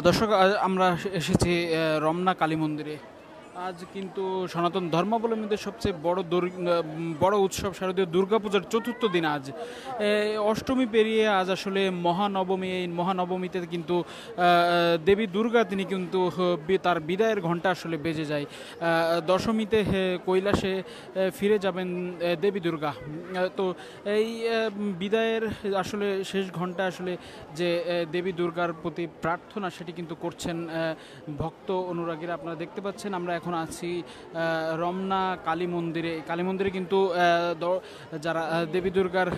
দর্শক, আমরা এসেছি রমনা কালী মন্দিরে। আজ কিন্তু সনাতন ধর্মাবলম্বীদের সবচেয়ে বড় উৎসব শারদীয় দুর্গাপূজার চতুর্থ দিন আজ। অষ্টমী পেরিয়ে আজ আসলে মহানবমী। এই মহানবমীতে কিন্তু দেবী দুর্গা তিনি কিন্তু তার বিদায়ের ঘণ্টা আসলে বেজে যায়। দশমীতে কৈলাসে ফিরে যাবেন দেবী দুর্গা। তো এই বিদায়ের আসলে শেষ ঘণ্টা আসলে যে দেবী দুর্গার প্রতি প্রার্থনা সেটি কিন্তু করছেন ভক্ত অনুরাগীরা। আপনারা দেখতে পাচ্ছেন আমরা এখন আছি রমনা কালী মন্দিরে। কালী মন্দিরে কিন্তু যারা দেবী দুর্গার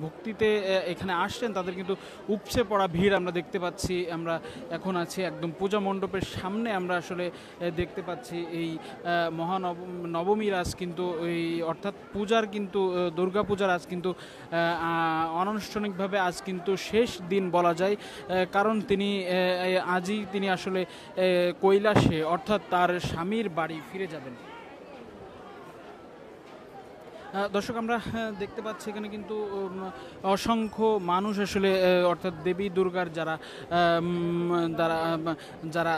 ভক্তিতে এখানে আসছেন তাদের কিন্তু উপচে পড়া ভিড় আমরা দেখতে পাচ্ছি। আমরা এখন আছি একদম পূজা মণ্ডপের সামনে। আমরা আসলে দেখতে পাচ্ছি এই নবমীর আজ কিন্তু এই অর্থাৎ পূজার কিন্তু দুর্গা পূজার আজ কিন্তু অনানুষ্ঠানিকভাবে আজ কিন্তু শেষ দিন বলা যায়। কারণ তিনি আজই তিনি আসলে কৈলাসে অর্থাৎ তার স্বামীর বাড়ি ফিরে যাবেন। দর্শক, আমরা দেখতে পাচ্ছি এখানে কিন্তু অসংখ্য মানুষ আসলে অর্থাৎ দেবী দুর্গার যারা যারা যারা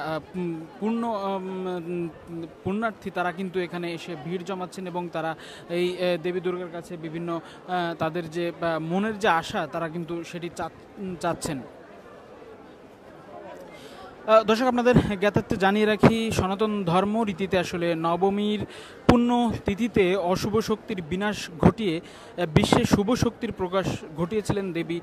পুণ্যার্থী তারা কিন্তু এখানে এসে ভিড় জমাচ্ছেন এবং তারা এই দেবী দুর্গার কাছে বিভিন্ন তাদের যে মনের যে আশা তারা কিন্তু সেটি চাচ্ছেন। দর্শক, আপনাদের জ্ঞাতার্থে জানিয়ে রাখি, সনাতন ধর্ম রীতিতে আসলে নবমীর পুণ্য তিথিতে অশুভ শক্তির বিনাশ ঘটিয়ে বিশ্বে শুভ শক্তির প্রকাশ ঘটিয়েছিলেন দেবী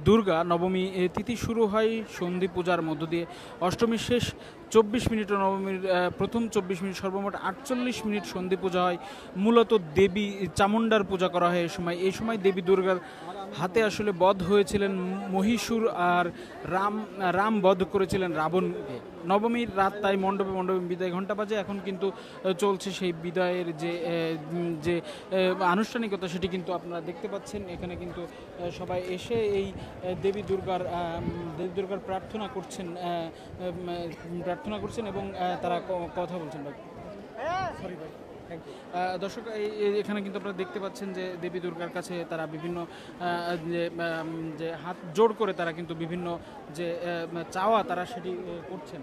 দুর্গা। নবমী তিথি শুরু হয় সন্ধি পূজার মধ্য দিয়ে। অষ্টমীর শেষ 24 মিনিট ও নবমীর প্রথম 24 মিনিট সর্বমোট 48 মিনিট সন্ধি পূজা হয়। মূলত দেবী চামুণ্ডার পূজা করা হয় এই সময় দেবী দুর্গার হাতে আসলে বধ হয়েছিলেন মহীশূর, আর রাম বধ করেছিলেন রাবণকে। নবমীর রাত তাই মণ্ডপে মণ্ডপে বিদায় ঘণ্টা বাজে। এখন কিন্তু চলছে সেই বিদায়ের যে আনুষ্ঠানিকতা সেটি কিন্তু আপনারা দেখতে পাচ্ছেন। এখানে কিন্তু সবাই এসে এই দেবী দুর্গার প্রার্থনা করছেন এবং তারা কথা বলছেন। সরি ভাই। দর্শক, এখানে কিন্তু আপনারা দেখতে পাচ্ছেন যে দেবী দুর্গার কাছে তারা বিভিন্ন যে হাত জোড় করে তারা কিন্তু বিভিন্ন যে চাওয়া তারা সেটি করছেন।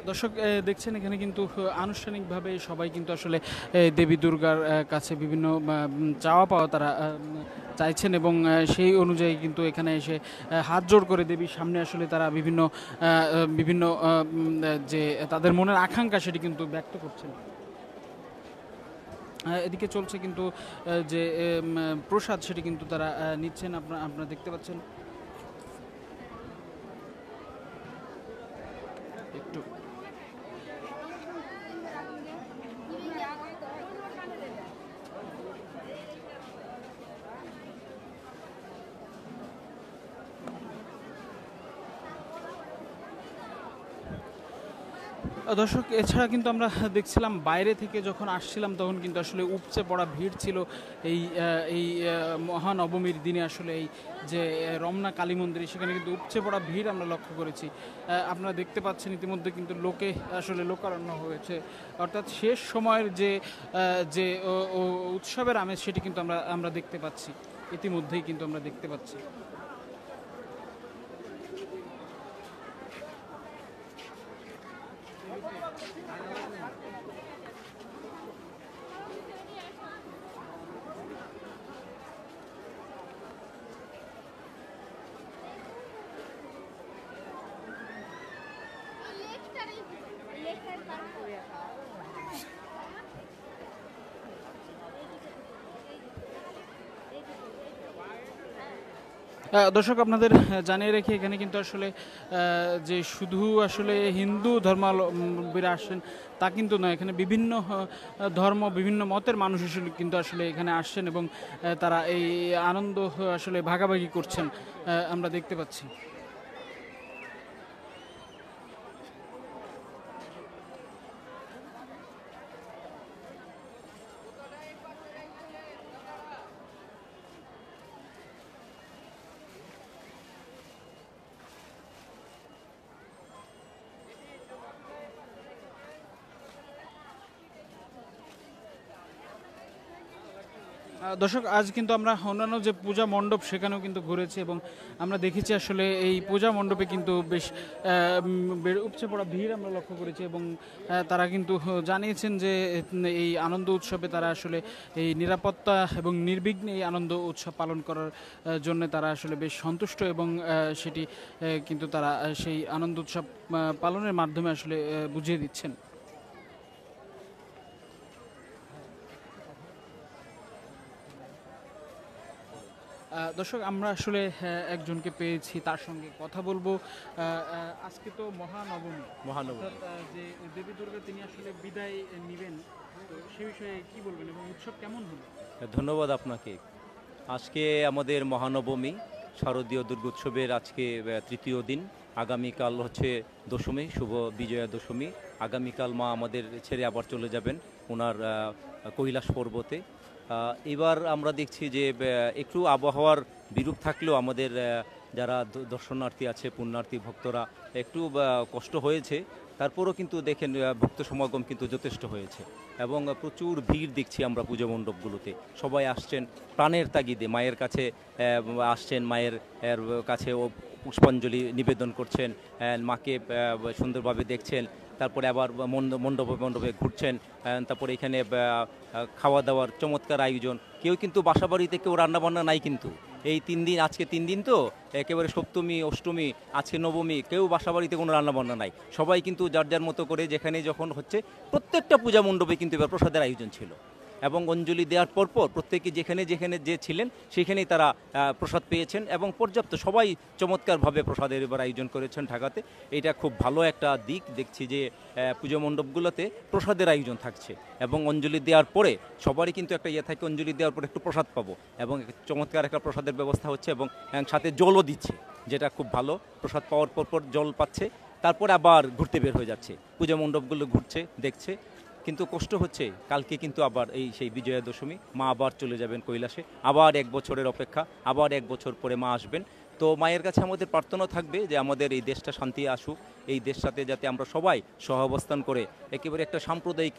দর্শক, দেখছেন এখানে কিন্তু আনুষ্ঠানিকভাবে সবাই কিন্তু আসলে দেবী দুর্গার কাছে বিভিন্ন চাওয়া পাওয়া তারা চাইছেন এবং সেই অনুযায়ী কিন্তু এখানে এসে হাত জোড় করে দেবীর সামনে আসলে তারা বিভিন্ন বিভিন্ন যে তাদের মনের আকাঙ্ক্ষা সেটি কিন্তু ব্যক্ত করছেন। এদিকে চলছে কিন্তু যে প্রসাদ সেটি কিন্তু তারা নিচ্ছেন। আপনারা দেখতে পাচ্ছেন একটু। দর্শক, এছাড়া কিন্তু আমরা দেখছিলাম বাইরে থেকে যখন আসছিলাম তখন কিন্তু আসলে উপচে পড়া ভিড় ছিল এই এই মহানবমীর দিনে। আসলে এই যে রমনা কালী মন্দিরে সেখানে কিন্তু উপচে পড়া ভিড় আমরা লক্ষ্য করেছি। আপনারা দেখতে পাচ্ছেন ইতিমধ্যে কিন্তু লোকে আসলে লোকারণ্য হয়েছে। অর্থাৎ শেষ সময়ের যে উৎসবের আমেজ সেটি কিন্তু আমরা দেখতে পাচ্ছি, ইতিমধ্যেই কিন্তু আমরা দেখতে পাচ্ছি। দর্শক, আপনাদের জানিয়ে রেখে এখানে কিন্তু আসলে যে শুধু আসলে হিন্দু ধর্মাবলম্বীরা আসেন তা কিন্তু নয়। এখানে বিভিন্ন ধর্ম বিভিন্ন মতের মানুষ কিন্তু আসলে এখানে আসছেন এবং তারা এই আনন্দ আসলে ভাগাভাগি করছেন আমরা দেখতে পাচ্ছি। দর্শক, আজ কিন্তু আমরা অন্যান্য যে পূজা মণ্ডপ সেখানেও কিন্তু ঘুরেছি এবং আমরা দেখেছি আসলে এই পূজা মণ্ডপে কিন্তু বেশ উপচে পড়া ভিড় আমরা লক্ষ্য করেছি এবং তারা কিন্তু জানিয়েছেন যে এই আনন্দ উৎসবে তারা আসলে এই নিরাপত্তা এবং নির্বিঘ্নে এই আনন্দ উৎসব পালন করার জন্য তারা আসলে বেশ সন্তুষ্ট এবং সেটি কিন্তু তারা সেই আনন্দ উৎসব পালনের মাধ্যমে আসলে বুঝিয়ে দিচ্ছেন। দর্শক, আমরা আসলে একজনকে পেয়েছি, তার সঙ্গে কথা বলবো। আজকে তো মহানবমী, অর্থাৎ যে দেবী দুর্গা তিনি আসলে বিদায় নেবেন, তো সে বিষয়ে কি বলবেন এবং উৎসব কেমন হলো? ধন্যবাদ আপনাকে। আজকে আমাদের মহানবমী, শারদীয় দুর্গোৎসবের আজকে তৃতীয় দিন। আগামীকাল হচ্ছে দশমী, শুভ বিজয়া দশমী। আগামীকাল মা আমাদের ছেড়ে আবার চলে যাবেন ওনার কৈলাস পর্বতে। এবার আমরা দেখছি যে একটু আবহাওয়ার বিরূপ থাকলেও আমাদের যারা দর্শনার্থী আছে, পুণ্যার্থী ভক্তরা একটু কষ্ট হয়েছে। তারপরও কিন্তু দেখেন ভক্ত সমাগম কিন্তু যথেষ্ট হয়েছে এবং প্রচুর ভিড় দেখছি আমরা পুজো মণ্ডপগুলোতে। সবাই আসছেন প্রাণের তাগিদে, মায়ের কাছে আসছেন, মায়ের কাছে ও পুষ্পাঞ্জলি নিবেদন করছেন, মাকে সুন্দরভাবে দেখছেন। তারপরে আবার মণ্ডপে মণ্ডপে ঘুরছেন। তারপরে এখানে খাওয়া দাওয়ার চমৎকার আয়োজন। কেউ কিন্তু বাসাবাড়িতে কেউ রান্নাবান্না নাই কিন্তু এই 3 দিন, আজকে 3 দিন তো, একেবারে সপ্তমী অষ্টমী আজকে নবমী, কেউ বাসাবাড়িতে কোনো রান্নাবান্না নাই। সবাই কিন্তু যার যার মতো করে যেখানে যখন হচ্ছে প্রত্যেকটা পূজা মণ্ডপে কিন্তু এবার প্রসাদের আয়োজন ছিল এবং অঞ্জলি দেওয়ার পরপর প্রত্যেকে যেখানে যেখানে যে ছিলেন সেখানেই তারা প্রসাদ পেয়েছেন এবং পর্যাপ্ত সবাই চমৎকারভাবে প্রসাদের এবার আয়োজন করেছেন ঢাকাতে। এটা খুব ভালো একটা দিক দেখছি যে পুজো মণ্ডপগুলোতে প্রসাদের আয়োজন থাকছে এবং অঞ্জলি দেওয়ার পরে সবারই কিন্তু একটা ইয়ে থাকে, অঞ্জলি দেওয়ার পরে একটু প্রসাদ পাবো এবং চমৎকার একটা প্রসাদের ব্যবস্থা হচ্ছে এবং সাথে জলও দিচ্ছে, যেটা খুব ভালো। প্রসাদ পাওয়ার পর জল পাচ্ছে, তারপরে আবার ঘুরতে বের হয়ে যাচ্ছে, পূজা মণ্ডপগুলো ঘুরছে, দেখছে। কিন্তু কষ্ট হচ্ছে, কালকে কিন্তু আবার এই সেই বিজয়া দশমী, মা আবার চলে যাবেন কৈলাসে। আবার 1 বছরের অপেক্ষা, আবার 1 বছর পরে মা আসবেন। তো মায়ের কাছে আমাদের প্রার্থনা থাকবে যে আমাদের এই দেশটা শান্তি আসুক, এই দেশটাতে যাতে আমরা সবাই সহাবস্থান করে একেবারে একটা সাম্প্রদায়িক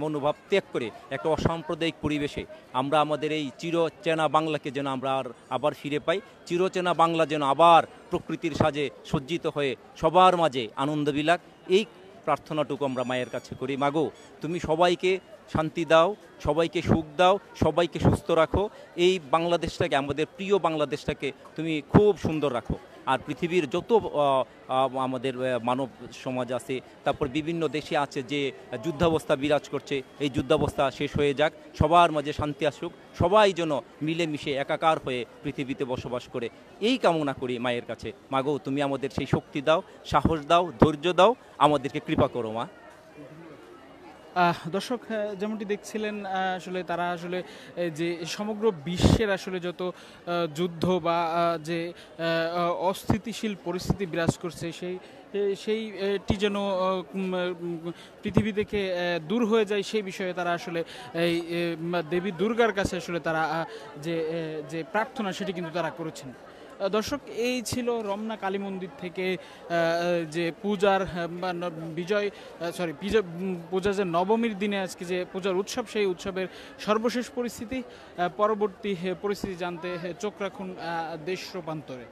মনোভাব ত্যাগ করে একটা অসাম্প্রদায়িক পরিবেশে আমরা আমাদের এই চিরচেনা বাংলাকে যেন আমরা আবার ফিরে পাই। চিরচেনা বাংলা যেন আবার প্রকৃতির সাজে সজ্জিত হয়ে সবার মাঝে আনন্দ বিলাক, এই প্রার্থনাটুকু আমরা মায়ের কাছে করি। মাগো, তুমি সবাইকে শান্তি দাও, সবাইকে সুখ দাও, সবাইকে সুস্থ রাখো, এই বাংলাদেশটাকে, আমাদের প্রিয় বাংলাদেশটাকে তুমি খুব সুন্দর রাখো। আর পৃথিবীর যত আমাদের মানব সমাজ আছে, তারপর বিভিন্ন দেশে আছে যে যুদ্ধাবস্থা বিরাজ করছে, এই যুদ্ধাবস্থা শেষ হয়ে যাক, সবার মাঝে শান্তি আসুক, সবাই যেন মিলেমিশে একাকার হয়ে পৃথিবীতে বসবাস করে, এই কামনা করি মায়ের কাছে। মাগো, তুমি আমাদের সেই শক্তি দাও, সাহস দাও, ধৈর্য দাও, আমাদেরকে কৃপা করো মা। দর্শক, যেমনটি দেখছিলেন আসলে তারা আসলে যে সমগ্র বিশ্বের আসলে যত যুদ্ধ বা যে অস্থিতিশীল পরিস্থিতি বিরাজ করছে সেইটি যেন পৃথিবী থেকে দূর হয়ে যায়, সেই বিষয়ে তারা আসলে এই দেবী দুর্গার কাছে আসলে তারা যে প্রার্থনা সেটি কিন্তু তারা করেছেন। দর্শক, এই ছিল রমনা কালী মন্দির থেকে যে পূজার পূজা যে নবমীর দিনে আজকে যে পূজার উৎসব, সেই উৎসবের সর্বশেষ পরিস্থিতি। পরবর্তী পরিস্থিতি জানতে চোখ রাখুন দেশ রূপান্তরে।